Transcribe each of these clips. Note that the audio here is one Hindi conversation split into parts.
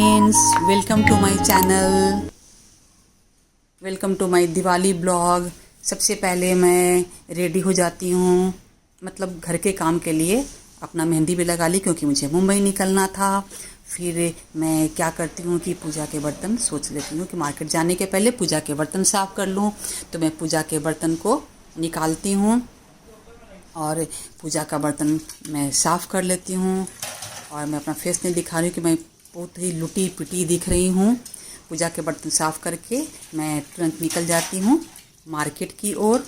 Friends, welcome to my channel, welcome to my Diwali blog. सबसे पहले मैं रेडी हो जाती हूँ, मतलब घर के काम के लिए। अपना मेहंदी भी लगा ली क्योंकि मुझे मुंबई निकलना था। फिर मैं क्या करती हूँ कि पूजा के बर्तन सोच लेती हूँ कि मार्केट जाने के पहले पूजा के बर्तन साफ़ कर लूँ। तो मैं पूजा के बर्तन को निकालती हूँ और पूजा का बर्तन मैं साफ़ कर लेती हूँ। और मैं अपना फेस नहीं दिखा रही हूँ कि मैं बहुत ही लुटी पिटी दिख रही हूँ। पूजा के बर्तन साफ़ करके मैं तुरंत निकल जाती हूँ मार्केट की ओर।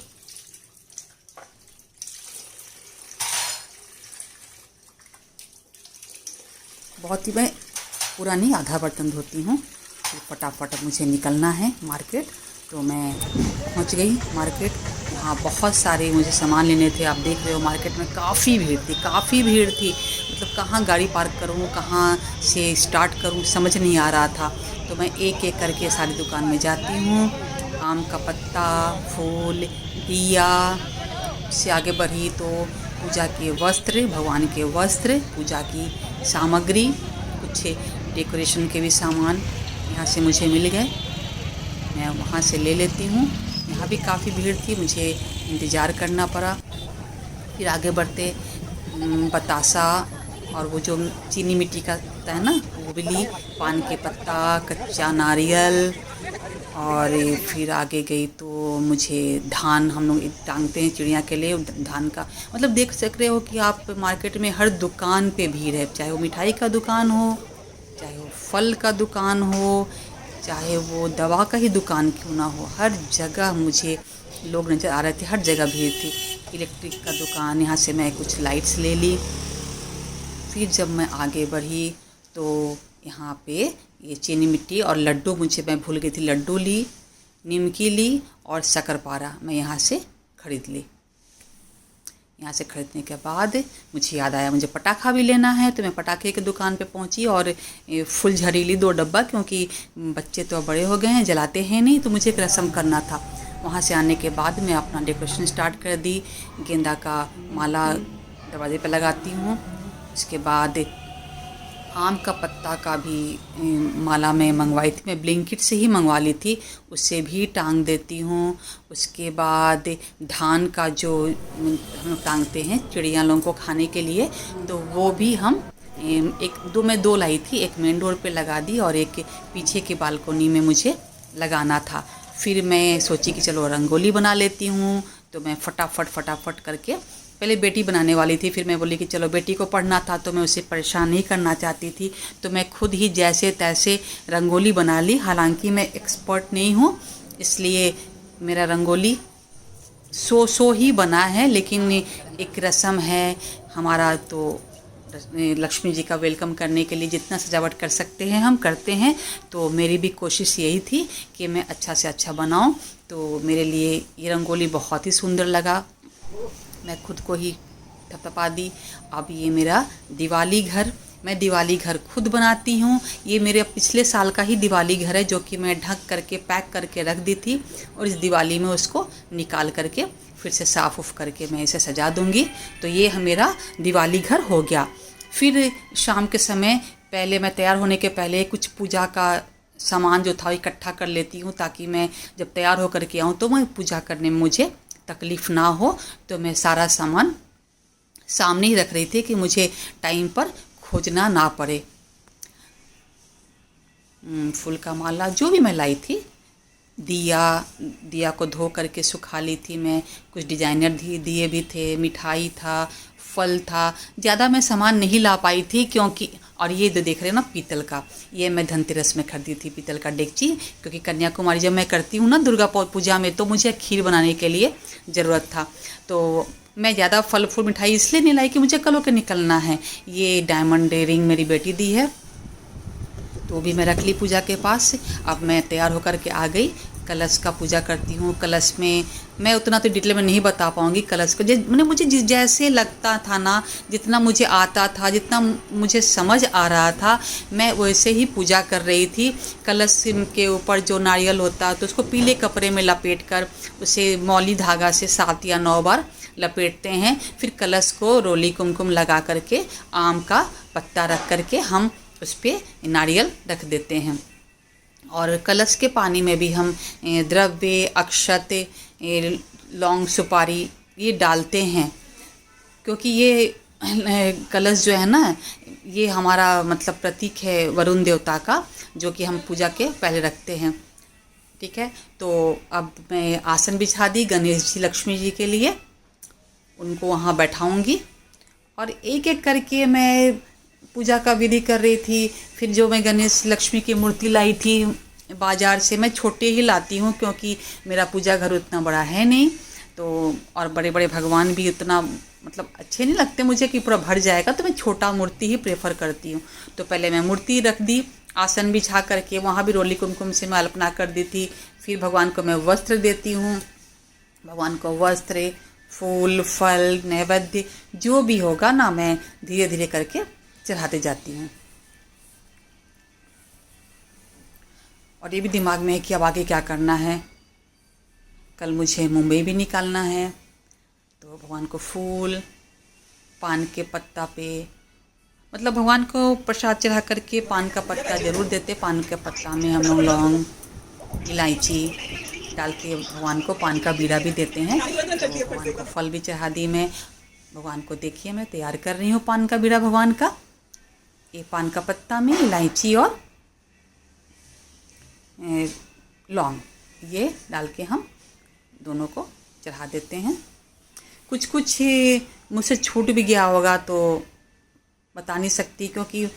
बहुत ही मैं पूरा नहीं, आधा बर्तन धोती हूँ। फिर फटाफट अब मुझे निकलना है मार्केट। तो मैं पहुँच गई मार्केट। यहाँ बहुत सारे मुझे सामान लेने थे। आप देख रहे हो मार्केट में काफ़ी भीड़ थी। मतलब कहाँ गाड़ी पार्क करूँ, कहाँ से स्टार्ट करूँ, समझ नहीं आ रहा था। तो मैं एक एक करके सारी दुकान में जाती हूँ। आम का पत्ता, फूल, दिया, उससे आगे बढ़ी तो पूजा के वस्त्र, भगवान के वस्त्र, पूजा की सामग्री, कुछ डेकोरेशन के भी सामान यहाँ से मुझे मिल गए। मैं वहाँ से ले लेती हूँ। यहाँ भी काफ़ी भीड़ थी, मुझे इंतज़ार करना पड़ा। फिर आगे बढ़ते बतासा और वो जो चीनी मिट्टी का होता है ना, वो भी ली। पान के पत्ता, कच्चा नारियल। और फिर आगे गई तो मुझे धान, हम लोग टांगते हैं चिड़िया के लिए, धान का। मतलब देख सक रहे हो कि आप मार्केट में हर दुकान पे भीड़ है। चाहे वो मिठाई का दुकान हो, चाहे वो फल का दुकान हो, चाहे वो दवा का ही दुकान क्यों ना हो, हर जगह मुझे लोग नज़र आ रहे थे। हर जगह भीड़ थी। इलेक्ट्रिक का दुकान, यहाँ से मैं कुछ लाइट्स ले ली। फिर जब मैं आगे बढ़ी तो यहाँ पे ये चीनी मिट्टी और लड्डू, मुझे मैं भूल गई थी, लड्डू ली, निमकी ली और शक्करपारा मैं यहाँ से ख़रीद ली। यहाँ से ख़रीदने के बाद मुझे याद आया मुझे पटाखा भी लेना है। तो मैं पटाखे की दुकान पे पहुँची और फुलझड़ी ली 2 डब्बा, क्योंकि बच्चे तो बड़े हो गए हैं, जलाते हैं नहीं, तो मुझे एक रस्म करना था। वहाँ से आने के बाद मैं अपना डेकोरेशन स्टार्ट कर दी। गेंदा का माला दरवाजे पे लगाती हूँ। उसके बाद आम का पत्ता का भी माला मैं मंगवाई थी, मैं ब्लिंकिट से ही मंगवा ली थी, उससे भी टांग देती हूँ। उसके बाद धान का जो हम टांगते हैं चिड़िया लोगों को खाने के लिए, तो वो भी हम मैं 2 लाई थी। एक मेन डोर पे लगा दी और एक पीछे की बालकोनी में मुझे लगाना था। फिर मैं सोची कि चलो रंगोली बना लेती हूँ। तो मैं फटाफट करके, पहले बेटी बनाने वाली थी, फिर मैं बोली कि चलो, बेटी को पढ़ना था तो मैं उसे परेशान नहीं करना चाहती थी। तो मैं खुद ही जैसे तैसे रंगोली बना ली। हालांकि मैं एक्सपर्ट नहीं हूँ, इसलिए मेरा रंगोली सो ही बना है। लेकिन एक रस्म है हमारा, तो लक्ष्मी जी का वेलकम करने के लिए जितना सजावट कर सकते हैं हम करते हैं। तो मेरी भी कोशिश यही थी कि मैं अच्छा से अच्छा बनाऊं। तो मेरे लिए ये रंगोली बहुत ही सुंदर लगा, मैं खुद को ही थपथपा दी। अब ये मेरा दिवाली घर, मैं दिवाली घर खुद बनाती हूँ। ये मेरे पिछले साल का ही दिवाली घर है, जो कि मैं ढक करके पैक करके रख दी थी। और इस दिवाली में उसको निकाल करके फिर से साफ़ उफ करके मैं इसे सजा दूँगी। तो ये मेरा दिवाली घर हो गया। फिर शाम के समय, पहले मैं तैयार होने के पहले कुछ पूजा का सामान जो था इकट्ठा कर लेती हूँ, ताकि मैं जब तैयार होकर के आऊँ तो मैं पूजा करने में मुझे तकलीफ़ ना हो। तो मैं सारा सामान सामने ही रख रही थी कि मुझे टाइम पर खोजना ना पड़े। फूल का माला जो भी मैं लाई थी, दिया को धो करके सुखा ली थी मैं। कुछ डिजाइनर दिए भी थे, मिठाई था, फल था। ज़्यादा मैं सामान नहीं ला पाई थी क्योंकि, और ये जो देख रहे हैं ना पीतल का, ये मैं धनतेरस में खरीदी थी पीतल का डेगची। क्योंकि कन्याकुमारी जब मैं करती हूँ ना दुर्गा पूजा में, तो मुझे खीर बनाने के लिए ज़रूरत था। तो मैं ज़्यादा फल फूल मिठाई इसलिए नहीं लाई कि मुझे कल होकर निकलना है। ये डायमंड रिंग मेरी बेटी दी है, तो भी मैं रख ली पूजा के पास। अब मैं तैयार होकर के आ गई। कलश का पूजा करती हूँ। कलश में मैं उतना तो डिटेल में नहीं बता पाऊँगी। कलश को मैंने मुझे जैसे लगता था ना, जितना मुझे आता था, जितना मुझे समझ आ रहा था, मैं वैसे ही पूजा कर रही थी। कलश के ऊपर जो नारियल होता है तो उसको पीले कपड़े में लपेट कर उसे मौली धागा से 7 या 9 बार लपेटते हैं। फिर कलश को रोली कुमकुम लगा करके आम का पत्ता रख करके हम उस पर नारियल रख देते हैं। और कलश के पानी में भी हम द्रव्य, अक्षत, लौंग, सुपारी ये डालते हैं, क्योंकि ये कलश जो है ना, ये हमारा मतलब प्रतीक है वरुण देवता का, जो कि हम पूजा के पहले रखते हैं। ठीक है, तो अब मैं आसन बिछा दी गणेश जी, लक्ष्मी जी के लिए, उनको वहाँ बैठाऊंगी और एक एक करके मैं पूजा का विधि कर रही थी। फिर जो मैं गणेश लक्ष्मी की मूर्ति लाई थी बाज़ार से, मैं छोटे ही लाती हूँ क्योंकि मेरा पूजा घर उतना बड़ा है नहीं, तो और बड़े बड़े भगवान भी उतना मतलब अच्छे नहीं लगते मुझे कि पूरा भर जाएगा, तो मैं छोटा मूर्ति ही प्रेफर करती हूँ। तो पहले मैं मूर्ति रख दी, आसन बिछा करके, वहाँ भी रोली कुमकुम से मैं अल्पना कर दी थी। फिर भगवान को मैं वस्त्र देती हूँ, भगवान को वस्त्र, फूल, फल, नैवेद्य जो भी होगा ना, मैं धीरे धीरे करके चढ़ाते जाती हूँ। और ये भी दिमाग में है कि अब आगे क्या करना है। कल मुझे मुंबई भी निकालना है, तो भगवान को फूल, पान के पत्ता पे, मतलब भगवान को प्रसाद चढ़ा करके पान का पत्ता ज़रूर देते। पान के पत्ता में हम लोग लौंग, इलायची डाल के भगवान को पान का बीड़ा भी देते हैं। तो भगवान को फल भी चढ़ा दी मैं। भगवान को देखिए मैं तैयार कर रही हूँ पान का बीड़ा भगवान का। ये पान का पत्ता में इलायची और लौंग ये डाल के हम दोनों को चढ़ा देते हैं। कुछ कुछ मुझसे छूट भी गया होगा तो बता नहीं सकती, क्योंकि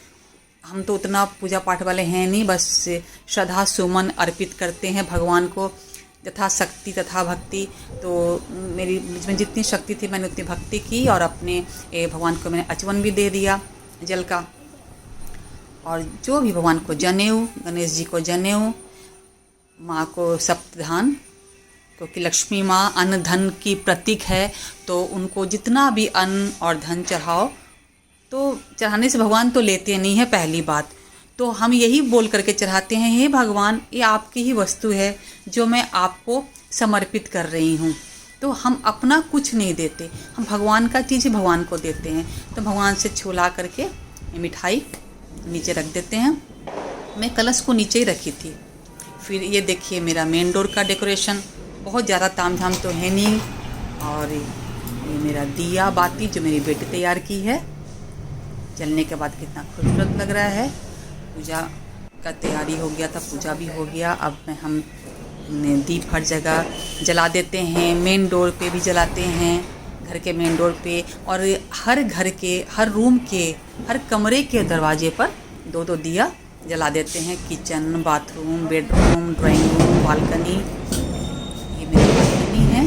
हम तो उतना पूजा पाठ वाले हैं नहीं, बस श्रद्धा सुमन अर्पित करते हैं भगवान को यथा शक्ति तथा भक्ति। तो मेरी मुझमें जितनी शक्ति थी मैंने उतनी भक्ति की, और अपने भगवान को मैंने अचवन भी दे दिया जल का। और जो भी भगवान को जनेऊ, गणेश जी को जनेऊ, माँ को सप्तधान, क्योंकि लक्ष्मी माँ अन्न धन की प्रतीक है, तो उनको जितना भी अन्न और धन चढ़ाओ, तो चढ़ाने से भगवान तो लेते नहीं है पहली बात, तो हम यही बोल करके चढ़ाते हैं, हे भगवान ये आपकी ही वस्तु है जो मैं आपको समर्पित कर रही हूँ। तो हम अपना कुछ नहीं देते, हम भगवान का चीज़ ही भगवान को देते हैं। तो भगवान से छुला करके मिठाई नीचे रख देते हैं। मैं कलश को नीचे ही रखी थी। फिर ये देखिए मेरा मेन डोर का डेकोरेशन, बहुत ज़्यादा ताम झाम तो है नहीं। और ये मेरा दिया बाती जो मेरी बेटी तैयार की है, जलने के बाद कितना खूबसूरत लग रहा है। पूजा का तैयारी हो गया था, पूजा भी हो गया। अब हम दीप हर जगह जला देते हैं, मेन डोर पे भी जलाते हैं, घर के मेन डोर पे, और हर घर के, हर रूम के, हर कमरे के दरवाजे पर दो दो दिया जला देते हैं। Kitchen, bathroom, bedroom, drawing room, balcony, ये मेरी बालकनी है,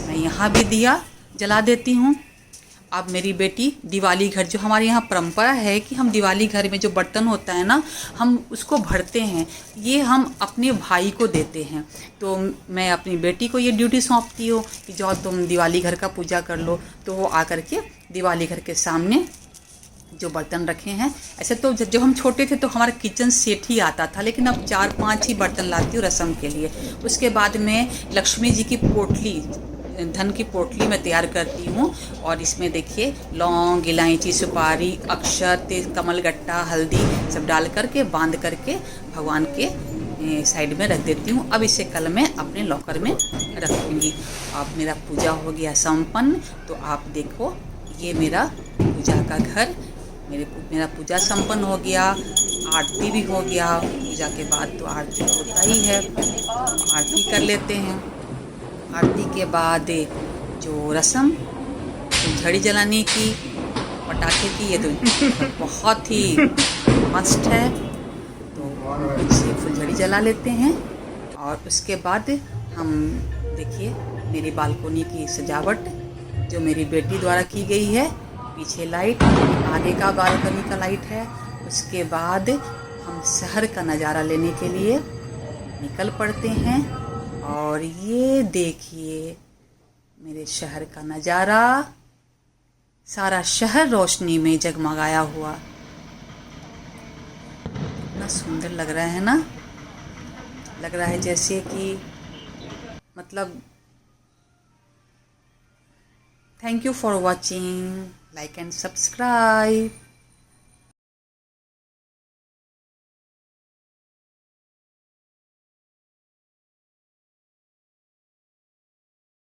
मैं यहाँ भी दिया जला देती हूँ। अब मेरी बेटी दिवाली घर, जो हमारे यहाँ परंपरा है कि हम दिवाली घर में जो बर्तन होता है ना, हम उसको भरते हैं, ये हम अपने भाई को देते हैं। तो मैं अपनी बेटी को ये ड्यूटी सौंपती हूँ कि जाओ तुम दिवाली घर का पूजा कर लो। तो वो आकर के दिवाली घर के सामने जो बर्तन रखे हैं, ऐसे तो जब हम छोटे थे तो हमारा किचन सेट ही आता था, लेकिन अब 4-5 ही बर्तन लाती हूँ रसम के लिए। उसके बाद में लक्ष्मी जी की पोटली, धन की पोटली मैं तैयार करती हूँ, और इसमें देखिए लौंग, इलायची, सुपारी, अक्षत, कमलगट्टा, हल्दी सब डाल करके बांध करके भगवान के साइड में रख देती हूँ। अब इसे कल मैं अपने लॉकर में रखूँगी। अब मेरा पूजा हो गया संपन्न। तो आप देखो ये मेरा पूजा का घर, मेरा पूजा संपन्न हो गया, आरती भी हो गया। पूजा के बाद तो आरती होता ही है, आरती कर लेते हैं। आरती के बाद जो रस्म फुलझड़ी जलाने की, पटाखे की, ये तो बहुत ही मस्ट है, तो इसे फुलझड़ी जला लेते हैं। और उसके बाद हम देखिए मेरी बालकोनी की सजावट जो मेरी बेटी द्वारा की गई है, पीछे लाइट, आगे का बालकनी का लाइट है। उसके बाद हम शहर का नज़ारा लेने के लिए निकल पड़ते हैं। और ये देखिए मेरे शहर का नज़ारा, सारा शहर रोशनी में जगमगाया हुआ, इतना सुंदर लग रहा है ना, लग रहा है जैसे कि मतलब। Thank you for watching, like and subscribe.